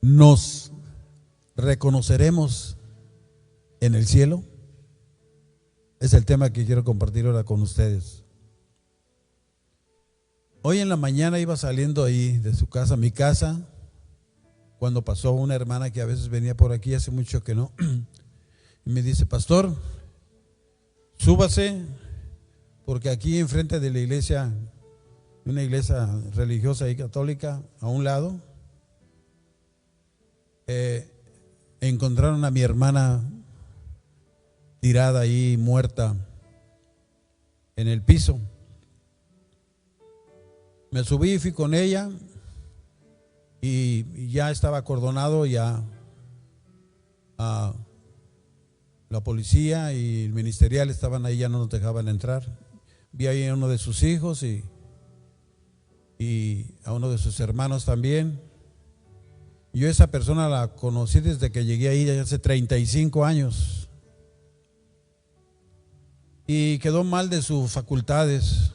¿Nos reconoceremos en el cielo? Es el tema que quiero compartir ahora con ustedes. Hoy en la mañana iba saliendo ahí de su casa, mi casa, cuando pasó una hermana que a veces venía por aquí, hace mucho que no, y me dice: pastor, súbase, porque aquí enfrente de la iglesia, una iglesia religiosa y católica, a un lado, encontraron a mi hermana tirada ahí, muerta, en el piso. Me subí y fui con ella, y ya estaba acordonado, ya la policía y el ministerial estaban ahí, ya no nos dejaban entrar. Vi ahí a uno de sus hijos y a uno de sus hermanos también. Yo esa persona la conocí desde que llegué ahí hace 35 años y quedó mal de sus facultades.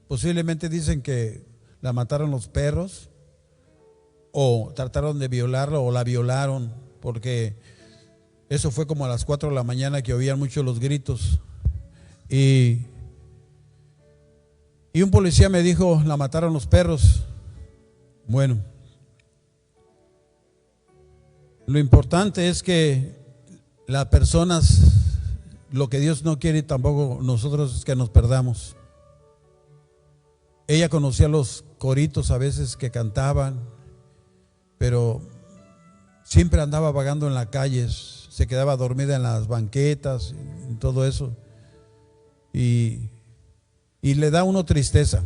Posiblemente dicen que la mataron los perros, o trataron de violarla, o la violaron, porque eso fue como a las 4 de la mañana, que oían mucho los gritos. Y un policía me dijo: la mataron los perros. Bueno, lo importante es que las personas, lo que Dios no quiere tampoco nosotros, es que nos perdamos. Ella conocía los coritos a veces que cantaban, pero siempre andaba vagando en las calles, se quedaba dormida en las banquetas, en todo eso, y le da a uno tristeza,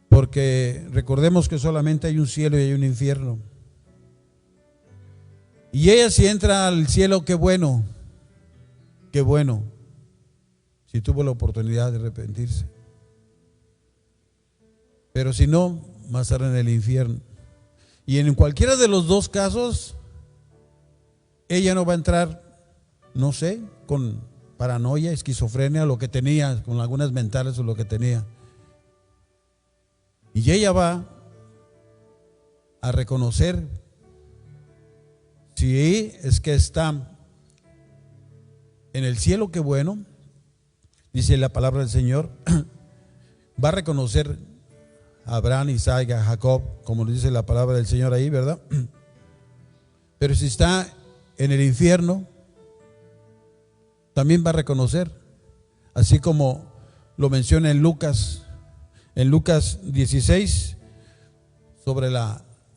porque recordemos que solamente hay un cielo y hay un infierno. Y ella, si entra al cielo, qué bueno, si tuvo la oportunidad de arrepentirse. Pero si no, va a estar en el infierno. Y en cualquiera de los dos casos, ella no va a entrar, no sé, con paranoia, esquizofrenia, lo que tenía, con lagunas mentales o lo que tenía. Y ella va a reconocer, si es que está en el cielo, qué bueno, dice la palabra del Señor, va a reconocer a Abraham, Isaac, a Jacob, como dice la palabra del Señor ahí, ¿verdad? Pero si está en el infierno, también va a reconocer, así como lo menciona en Lucas 16, sobre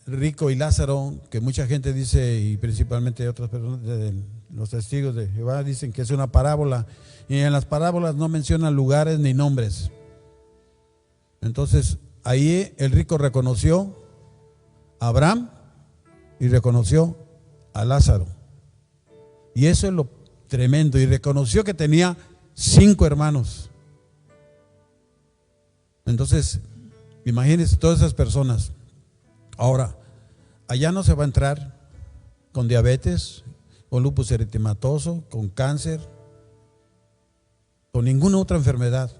Rico y Lázaro, que mucha gente dice, y principalmente otras personas, los testigos de Jehová, dicen que es una parábola, y en las parábolas no mencionan lugares ni nombres. Entonces ahí el rico reconoció a Abraham y reconoció a Lázaro, y eso es lo tremendo, y reconoció que tenía 5 hermanos. Entonces imagínense todas esas personas. Ahora, allá no se va a entrar con diabetes, con lupus eritematoso, con cáncer, con ninguna otra enfermedad.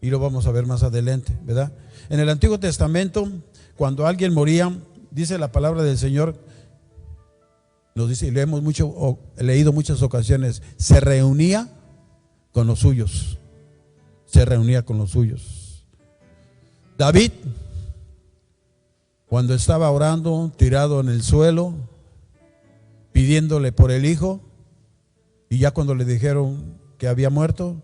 Y lo vamos a ver más adelante, ¿verdad? En el Antiguo Testamento, cuando alguien moría, dice la palabra del Señor, nos dice, y lo hemos leído muchas ocasiones, se reunía con los suyos. Se reunía con los suyos. David, cuando estaba orando, tirado en el suelo, pidiéndole por el hijo, y ya cuando le dijeron que había muerto,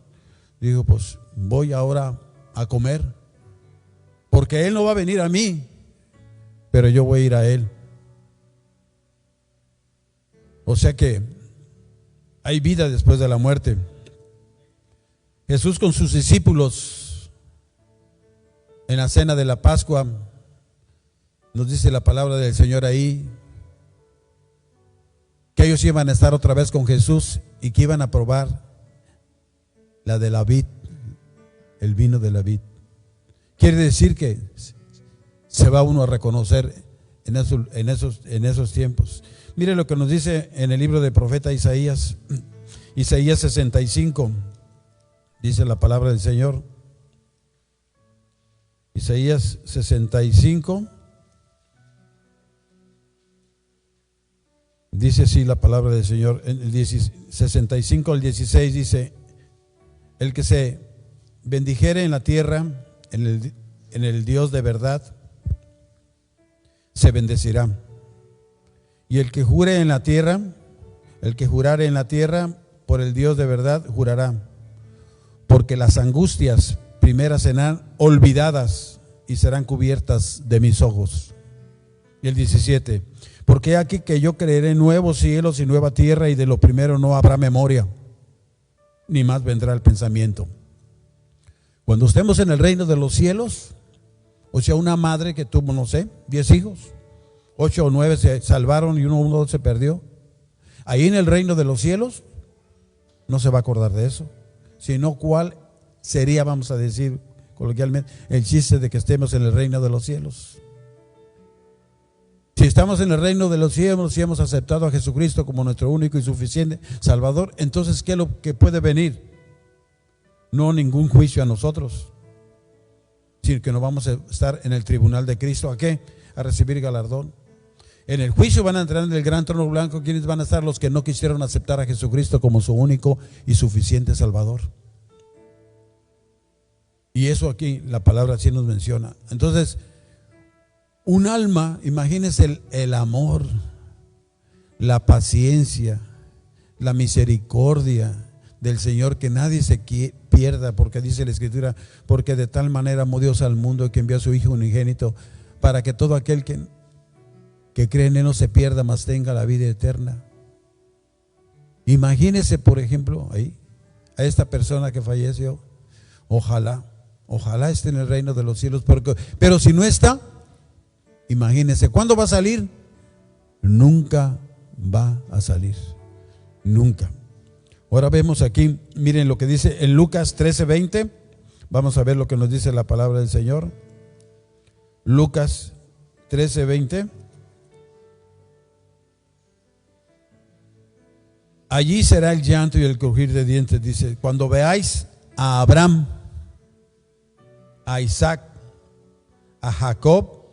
dijo: pues voy ahora a comer, porque él no va a venir a mí, pero yo voy a ir a él. O sea que hay vida después de la muerte. Jesús con sus discípulos en la cena de la Pascua, nos dice la palabra del Señor ahí, que ellos iban a estar otra vez con Jesús y que iban a probar la de la vid, el vino de la vid. Quiere decir que se va uno a reconocer en esos tiempos. Mire lo que nos dice en el libro del profeta Isaías 65, dice la palabra del Señor. Isaías 65, Dice así la palabra del Señor, en el 65 al 16 dice: el que se bendijere en la tierra, en el Dios de verdad, se bendecirá. Y el que jure en la tierra, el que jurare en la tierra por el Dios de verdad, jurará. Porque las angustias primeras serán olvidadas y serán cubiertas de mis ojos. Y el 17: porque aquí que yo creeré nuevos cielos y nueva tierra, y de lo primero no habrá memoria, ni más vendrá el pensamiento. Cuando estemos en el reino de los cielos, o sea, una madre que tuvo, no sé, 10 hijos, 8 o 9 se salvaron y uno se perdió. Ahí en el reino de los cielos no se va a acordar de eso, sino cuál sería, vamos a decir coloquialmente, el chiste de que estemos en el reino de los cielos. Si estamos en el reino de los cielos, si hemos aceptado a Jesucristo como nuestro único y suficiente Salvador, entonces ¿qué es lo que puede venir? No ningún juicio a nosotros, sino que no vamos a estar en el tribunal de Cristo. ¿A qué? A recibir galardón. En el juicio van a entrar en el gran trono blanco. ¿Quiénes van a estar? Los que no quisieron aceptar a Jesucristo como su único y suficiente Salvador. Y eso aquí la palabra así nos menciona. Entonces, un alma, imagínense el amor, la paciencia, la misericordia del Señor, que nadie se pierda, porque dice la Escritura: porque de tal manera amó Dios al mundo que envió a su Hijo unigénito, para que todo aquel que cree en Él no se pierda, mas tenga la vida eterna. Imagínese, por ejemplo, ahí, a esta persona que falleció. Ojalá esté en el reino de los cielos, pero si no está, imagínese, ¿cuándo va a salir? Nunca va a salir, nunca. Ahora vemos aquí, miren lo que dice en Lucas 13:20. Vamos a ver lo que nos dice la palabra del Señor. Lucas 13:20. Allí será el llanto y el crujir de dientes, dice, cuando veáis a Abraham, a Isaac, a Jacob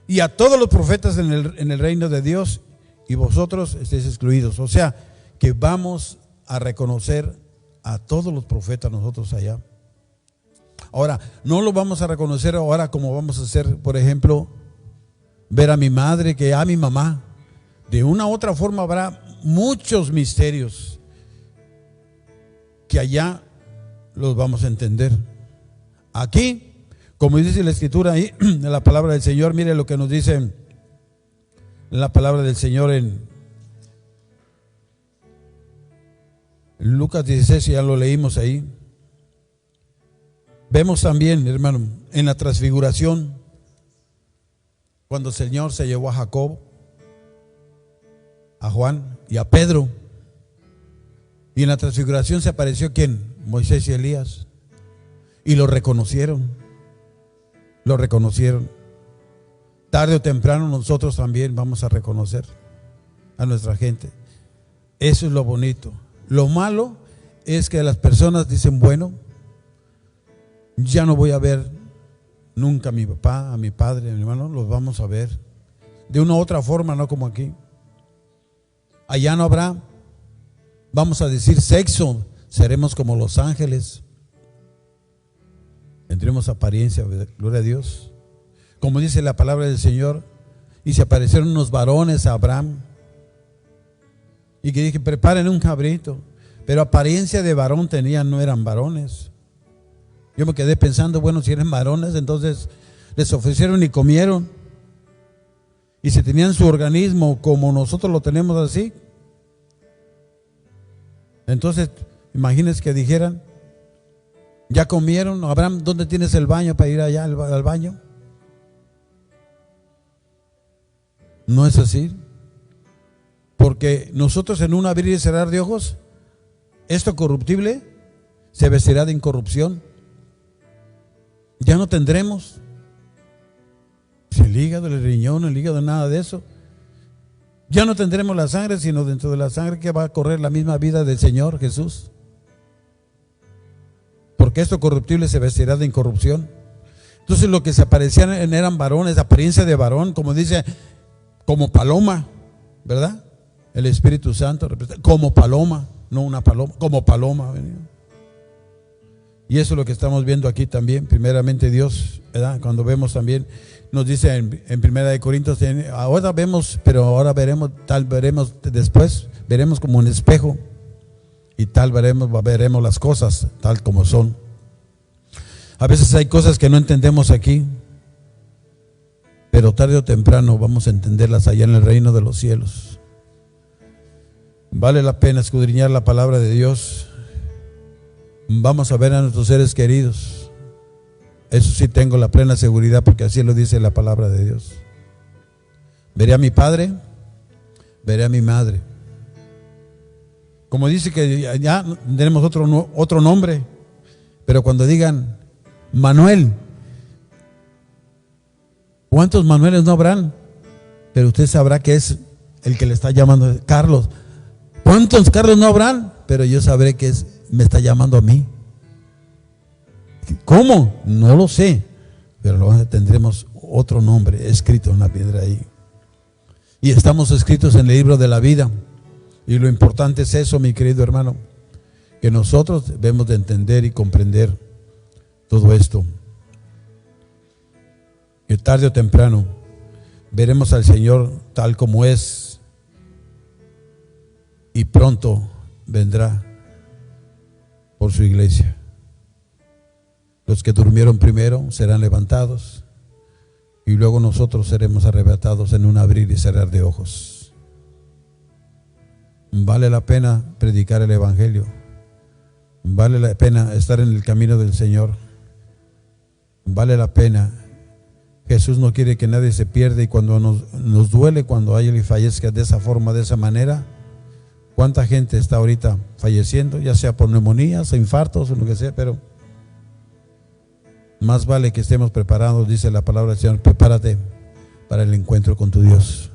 y a todos los profetas en el reino de Dios, y vosotros estéis excluidos. O sea, que vamos a reconocer a todos los profetas nosotros allá. Ahora, no lo vamos a reconocer ahora como vamos a hacer, por ejemplo, ver a mi madre, que a mi mamá. De una u otra forma habrá muchos misterios que allá los vamos a entender. Aquí, como dice la Escritura ahí, en la palabra del Señor, mire lo que nos dice en la palabra del Señor en Lucas 16, ya lo leímos ahí. Vemos también, hermano, en la transfiguración, cuando el Señor se llevó a Jacob, a Juan y a Pedro, y en la transfiguración se apareció ¿quién? Moisés y Elías, y lo reconocieron. Tarde o temprano nosotros también vamos a reconocer a nuestra gente. Eso es lo bonito. Lo malo es que las personas dicen, bueno, ya no voy a ver nunca a mi papá, a mi padre, a mi hermano. Los vamos a ver de una u otra forma, no como aquí. Allá no habrá, vamos a decir, sexo. Seremos como los ángeles. Tendremos apariencia, gloria a Dios. Como dice la palabra del Señor, y se aparecieron unos varones a Abraham, y que dije, preparen un cabrito, pero apariencia de varón tenían, no eran varones. Yo me quedé pensando, bueno, si eran varones, entonces les ofrecieron y comieron. Y si tenían su organismo como nosotros lo tenemos así, entonces imagínense que dijeran, ya comieron, Abraham, ¿dónde tienes el baño para ir allá al baño? No es así. Porque nosotros en un abrir y cerrar de ojos, esto corruptible se vestirá de incorrupción. Ya no tendremos el hígado, el riñón, el hígado, nada de eso. Ya no tendremos la sangre, sino dentro de la sangre que va a correr la misma vida del Señor Jesús. Porque esto corruptible se vestirá de incorrupción. Entonces lo que se aparecían eran varones, apariencia de varón, como dice, como paloma, ¿verdad? El Espíritu Santo representa como paloma, no una paloma, como paloma. Y eso es lo que estamos viendo aquí también, primeramente Dios, ¿verdad? Cuando vemos también, nos dice en Primera de Corintios, ahora vemos, pero ahora veremos, tal veremos después, veremos como un espejo, y tal veremos las cosas tal como son. A veces hay cosas que no entendemos aquí, pero tarde o temprano vamos a entenderlas allá en el reino de los cielos. Vale la pena escudriñar la palabra de Dios. Vamos a ver a nuestros seres queridos. Eso sí tengo la plena seguridad, porque así lo dice la palabra de Dios. Veré a mi padre, veré a mi madre. Como dice que ya tenemos otro nombre, pero cuando digan Manuel, ¿cuántos Manueles no habrán? Pero usted sabrá que es el que le está llamando Carlos. ¿Cuántos Carlos no habrán? Pero yo sabré que me está llamando a mí. ¿Cómo? No lo sé, pero tendremos otro nombre escrito en la piedra ahí. Y estamos escritos en el libro de la vida. Y lo importante es eso, mi querido hermano, que nosotros debemos de entender y comprender todo esto. Que tarde o temprano veremos al Señor tal como es, y pronto vendrá por su iglesia. Los que durmieron primero serán levantados, y luego nosotros seremos arrebatados en un abrir y cerrar de ojos. Vale la pena predicar el evangelio. Vale la pena estar en el camino del Señor. Vale la pena. Jesús no quiere que nadie se pierda, y cuando nos duele cuando alguien fallezca de esa forma, de esa manera. ¿Cuánta gente está ahorita falleciendo? Ya sea por neumonías o infartos o lo que sea, pero más vale que estemos preparados, dice la palabra del Señor. Prepárate para el encuentro con tu Dios.